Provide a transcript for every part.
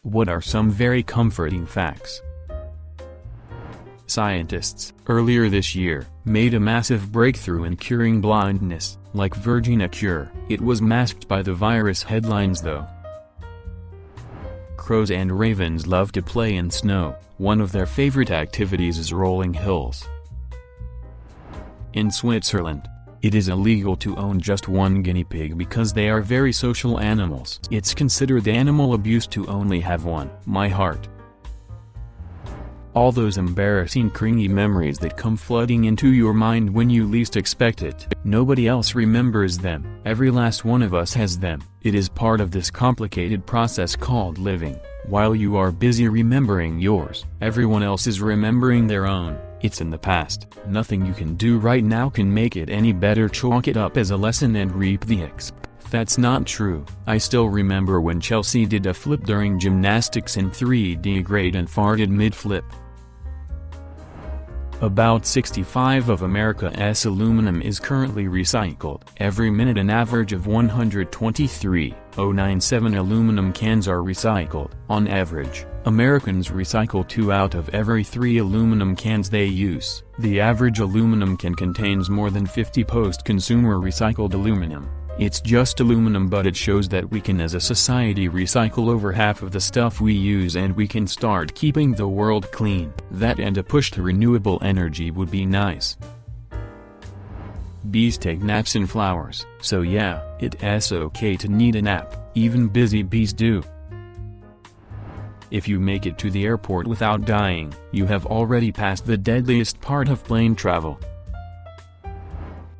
What are some very comforting facts? Scientists, earlier this year, made a massive breakthrough in curing blindness, like Virginia Cure. It was masked by the virus headlines though. Crows and ravens love to play in snow. One of their favorite activities is rolling hills. In Switzerland, it is illegal to own just one guinea pig because they are very social animals. It's considered animal abuse to only have one. My heart. All those embarrassing cringy memories that come flooding into your mind when you least expect it. Nobody else remembers them. Every last one of us has them. It is part of this complicated process called living. While you are busy remembering yours, everyone else is remembering their own. It's in the past. Nothing you can do right now can make it any better. Chalk it up as a lesson and reap the That's not true. I still remember when Chelsea did a flip during gymnastics in 3D grade and farted mid-flip. About 65 of America's aluminum is currently recycled. Every minute an average of 123,097 aluminum cans are recycled. On average, Americans recycle 2 out of every 3 aluminum cans they use. The average aluminum can contains more than 50 post-consumer recycled aluminum. It's just aluminum, but it shows that we can as a society recycle over half of the stuff we use, and we can start keeping the world clean. That and a push to renewable energy would be nice. Bees take naps in flowers, so yeah, it's okay to need a nap. Even busy bees do. If you make it to the airport without dying, you have already passed the deadliest part of plane travel.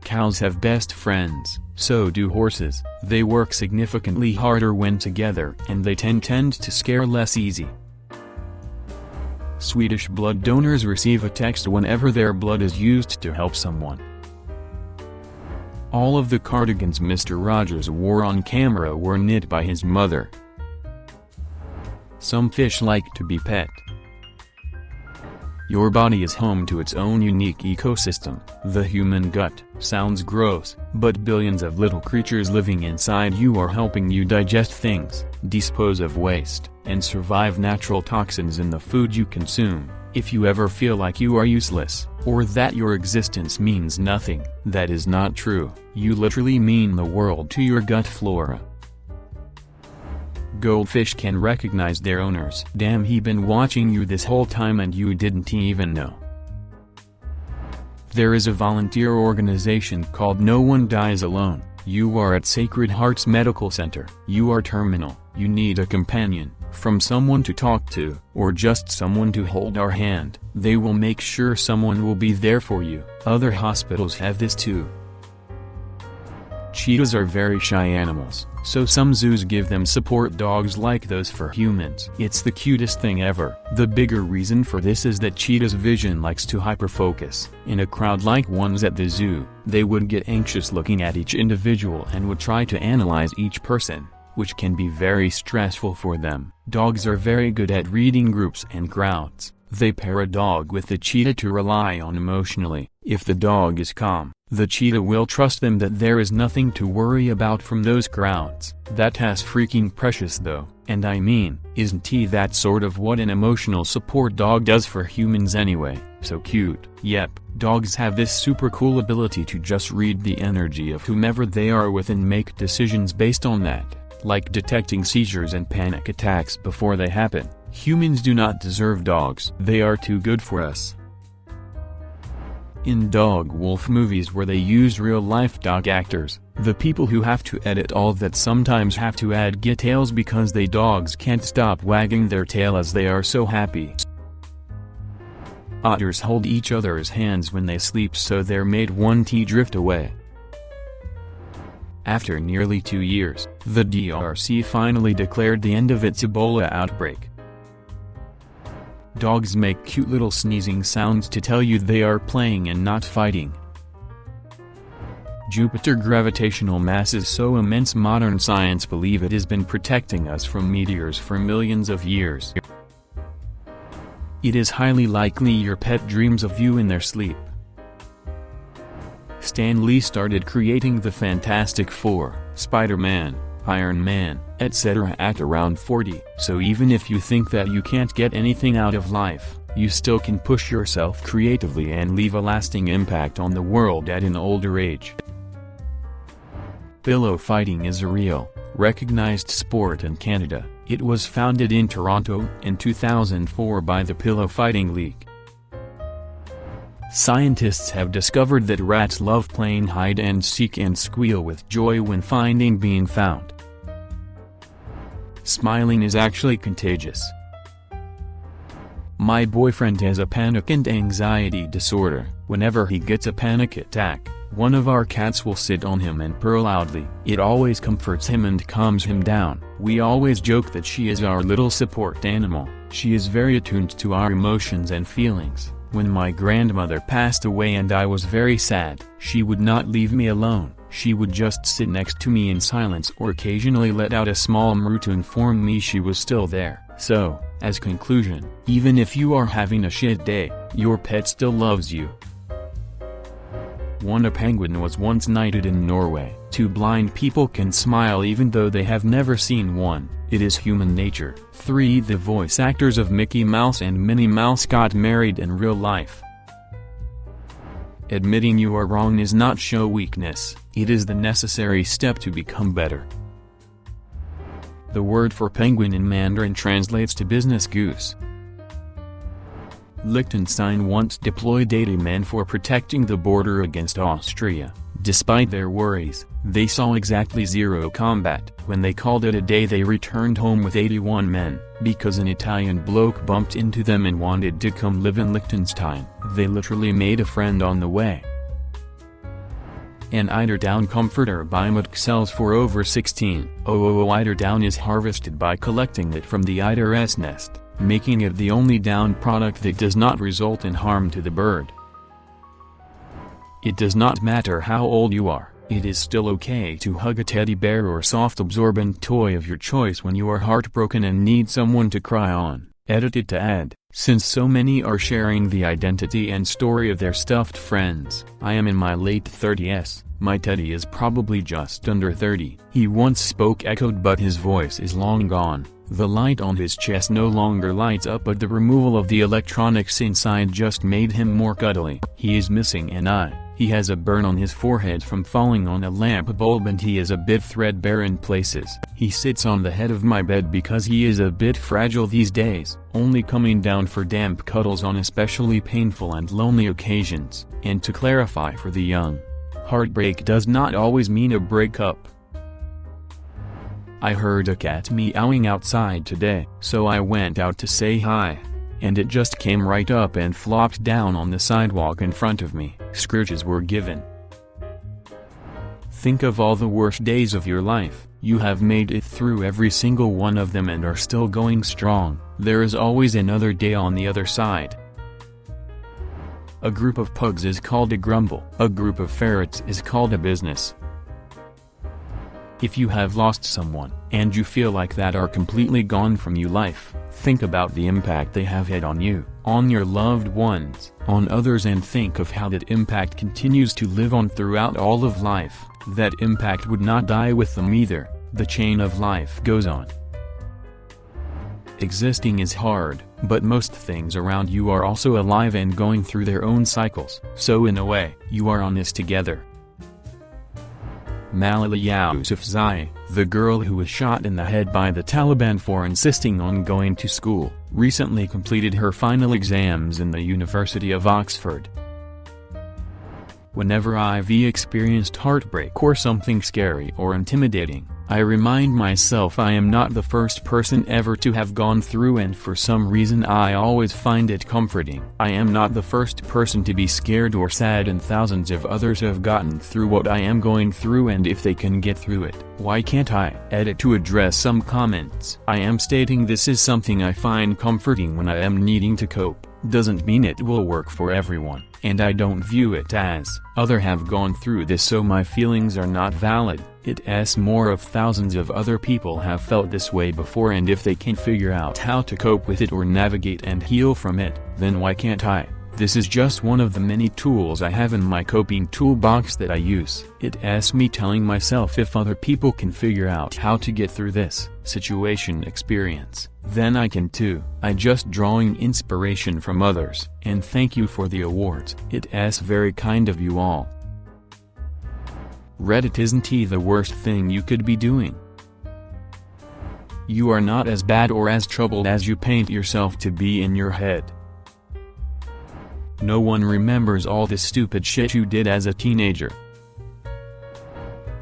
Cows have best friends, so do horses. They work significantly harder when together, and they tend to scare less easy. Swedish blood donors receive a text whenever their blood is used to help someone. All of the cardigans Mr. Rogers wore on camera were knit by his mother. Some fish like to be pet. Your body is home to its own unique ecosystem. The human gut sounds gross, but billions of little creatures living inside you are helping you digest things, dispose of waste, and survive natural toxins in the food you consume. If you ever feel like you are useless, or that your existence means nothing, that is not true. You literally mean the world to your gut flora. Goldfish can recognize their owners. Damn, he been watching you this whole time and you didn't even know. There is a volunteer organization called No One Dies Alone. You are at Sacred Hearts Medical Center. You are terminal. You need a companion, from someone to talk to, or just someone to hold our hand. They will make sure someone will be there for you. Other hospitals have this too. Cheetahs are very shy animals, so some zoos give them support dogs like those for humans. It's the cutest thing ever. The bigger reason for this is that cheetah's vision likes to hyperfocus. In a crowd like ones at the zoo, they would get anxious looking at each individual and would try to analyze each person, which can be very stressful for them. Dogs are very good at reading groups and crowds. They pair a dog with the cheetah to rely on emotionally. If the dog is calm, the cheetah will trust them that there is nothing to worry about from those crowds. That's freaking precious though, and I mean, isn't he that sort of what an emotional support dog does for humans anyway? So cute. Yep, dogs have this super cool ability to just read the energy of whomever they are with and make decisions based on that, like detecting seizures and panic attacks before they happen. Humans do not deserve dogs. They are too good for us. In dog-wolf movies where they use real-life dog actors, the people who have to edit all that sometimes have to add details because they dogs can't stop wagging their tail as they are so happy. Otters hold each other's hands when they sleep so their mate won't drift away. After nearly 2 years, the DRC finally declared the end of its Ebola outbreak. Dogs make cute little sneezing sounds to tell you they are playing and not fighting. Jupiter gravitational mass is so immense modern science believe it has been protecting us from meteors for millions of years. It is highly likely your pet dreams of you in their sleep. Stan Lee started creating the Fantastic Four, Spider-Man, Iron Man, etc. at around 40. So even if you think that you can't get anything out of life, you still can push yourself creatively and leave a lasting impact on the world at an older age. Pillow fighting is a real, recognized sport in Canada. It was founded in Toronto in 2004 by the Pillow Fighting League. Scientists have discovered that rats love playing hide and seek and squeal with joy when being found. Smiling is actually contagious. My boyfriend has a panic and anxiety disorder. Whenever he gets a panic attack, one of our cats will sit on him and purr loudly. It always comforts him and calms him down. We always joke that she is our little support animal. She is very attuned to our emotions and feelings. When my grandmother passed away and I was very sad, she would not leave me alone. She would just sit next to me in silence or occasionally let out a small meow to inform me she was still there. So, as conclusion, even if you are having a shit day, your pet still loves you. 1. A penguin was once knighted in Norway. 2. Blind people can smile even though they have never seen one. It is human nature. 3. The voice actors of Mickey Mouse and Minnie Mouse got married in real life. Admitting you are wrong is not show weakness, it is the necessary step to become better. The word for penguin in Mandarin translates to business goose. Liechtenstein once deployed 80 men for protecting the border against Austria. Despite their worries, they saw exactly zero combat. When they called it a day, they returned home with 81 men, because an Italian bloke bumped into them and wanted to come live in Liechtenstein. They literally made a friend on the way. An eiderdown comforter by Mutt sells for over 16,000. Eiderdown is harvested by collecting it from the eider's nest, making it the only down product that does not result in harm to the bird. It does not matter how old you are, it is still okay to hug a teddy bear or soft absorbent toy of your choice when you are heartbroken and need someone to cry on. Edited to add, since so many are sharing the identity and story of their stuffed friends. I am in my late 30s, my teddy is probably just under 30. He once spoke echoed but his voice is long gone. The light on his chest no longer lights up but the removal of the electronics inside just made him more cuddly. He is missing an eye. He has a burn on his forehead from falling on a lamp bulb and he is a bit threadbare in places. He sits on the head of my bed because he is a bit fragile these days, only coming down for damp cuddles on especially painful and lonely occasions. And to clarify for the young, heartbreak does not always mean a breakup. I heard a cat meowing outside today, so I went out to say hi. And it just came right up and flopped down on the sidewalk in front of me. Scratches were given. Think of all the worst days of your life. You have made it through every single one of them and are still going strong. There is always another day on the other side. A group of pugs is called a grumble. A group of ferrets is called a business. If you have lost someone, and you feel like that are completely gone from your life, think about the impact they have had on you, on your loved ones, on others, and think of how that impact continues to live on throughout all of life. That impact would not die with them either. The chain of life goes on. Existing is hard, but most things around you are also alive and going through their own cycles. So in a way, you are on this together. Malala Yousafzai, the girl who was shot in the head by the Taliban for insisting on going to school, recently completed her final exams in the University of Oxford. Whenever I've experienced heartbreak or something scary or intimidating, I remind myself I am not the first person ever to have gone through, and for some reason I always find it comforting. I am not the first person to be scared or sad, and thousands of others have gotten through what I am going through, and if they can get through it, why can't I? Edit to address some comments. I am stating this is something I find comforting when I am needing to cope. Doesn't mean it will work for everyone, and I don't view it as other have gone through this so my feelings are not valid. It's more of thousands of other people have felt this way before, and if they can figure out how to cope with it or navigate and heal from it, then why can't I? This is just one of the many tools I have in my coping toolbox that I use. It's me telling myself if other people can figure out how to get through this situation experience, then I can too. I just drawing inspiration from others. And thank you for the awards. It's very kind of you all. Reddit isn't the worst thing you could be doing. You are not as bad or as troubled as you paint yourself to be in your head. No one remembers all the stupid shit you did as a teenager.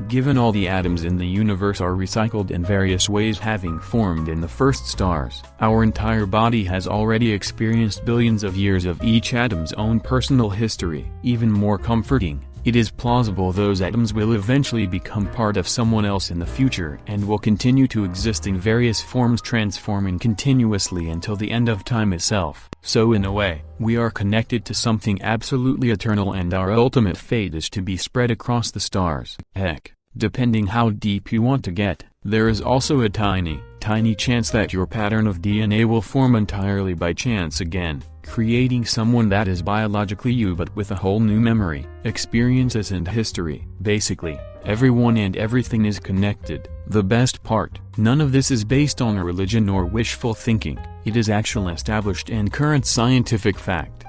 Given all the atoms in the universe are recycled in various ways having formed in the first stars, our entire body has already experienced billions of years of each atom's own personal history. Even more comforting, it is plausible those atoms will eventually become part of someone else in the future and will continue to exist in various forms, transforming continuously until the end of time itself. So in a way, we are connected to something absolutely eternal, and our ultimate fate is to be spread across the stars. Heck, depending how deep you want to get, there is also a tiny chance that your pattern of DNA will form entirely by chance again, creating someone that is biologically you but with a whole new memory, experiences and history. Basically, everyone and everything is connected. The best part, none of this is based on religion or wishful thinking. It is actual established and current scientific fact.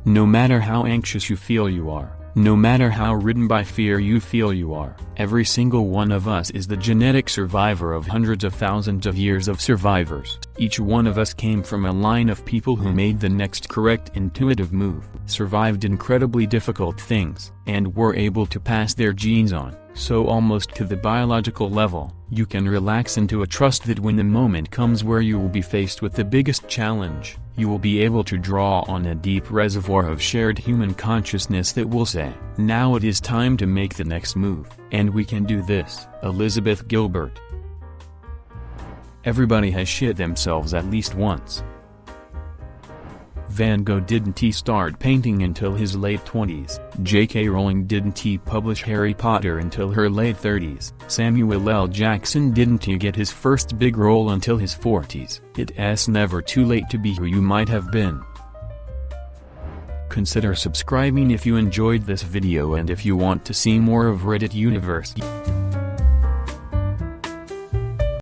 No matter how anxious you feel you are, no matter how ridden by fear you feel you are, every single one of us is the genetic survivor of hundreds of thousands of years of survivors. Each one of us came from a line of people who made the next correct intuitive move, survived incredibly difficult things, and were able to pass their genes on. So almost to the biological level, you can relax into a trust that when the moment comes where you will be faced with the biggest challenge, you will be able to draw on a deep reservoir of shared human consciousness that will say, now it is time to make the next move, and we can do this. Elizabeth Gilbert. Everybody has shit themselves at least once. Van Gogh didn't start painting until his late 20s. J.K. Rowling didn't publish Harry Potter until her late 30s. Samuel L. Jackson didn't get his first big role until his 40s. It's never too late to be who you might have been. Consider subscribing if you enjoyed this video and if you want to see more of Reddit Universe.